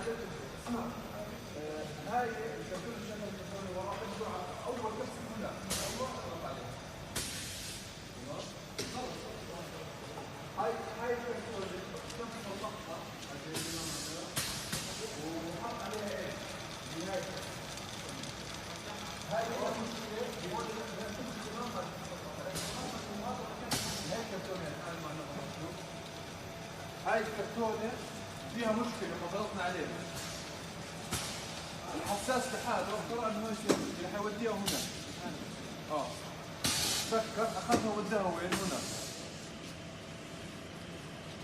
اسمع، هاي الكرتون الشغله اللي وراء اول كبسه هنا الله اضغط عليها. تمام؟ هاي الكرتون كبسه وضغطها وحط عليها ايه؟ نهايه. هاي هو المشكله بيقول لك هاي الكرتونه هاي الكرتونه فيها مشكله فضغطنا عليها. الحساس لحاله اخترع انه يصير حيوديها هنا. فكر اخذها وداها وين هنا.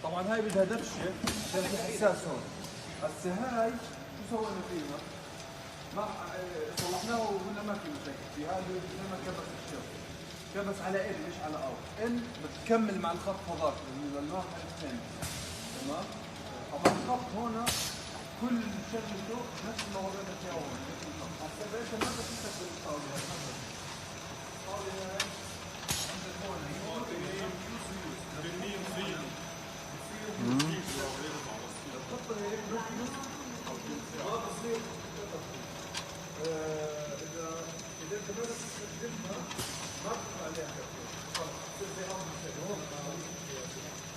طبعا هاي بدها دفشه عشان في حساس هون. هسه هاي شو سوينا فيها؟ ما صلحناه وقلنا ما في مشاكل فيها. هذا زي ما كبس الشيء. كبس على ال مش على او. ال بتكمل مع الخط هذاك الواحد الاثنين. تمام؟ طبعا الخط هنا كل شغلته نفس ما ورينا فيها هون. هسه انت ما بدك تستخدم الطاوله هاي. الطاوله هاي عندك هون الخطه هيك ما بصير. اذا انت ما بتستخدمها ما بتطلع عليها كرتون. خلص بتصير زي ارض الشجر.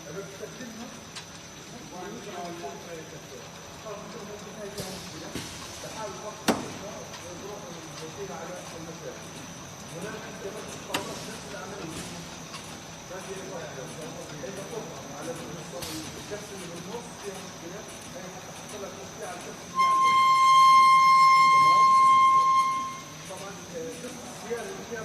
اذا بتستخدمها ويوسع على الفوق هاي الكرتون. خلص ممكن هاي فيها مشكله. بحاول توقف وتروح الوسيله على المسافه. هناك انت بس تطلع نفس العمليه. بس هي تطلع على الكبس اللي بالنص فيها مشكله. هي حتحط لك مشكله على الكبس اللي على النص. تمام؟ طبعا السياره اللي فيها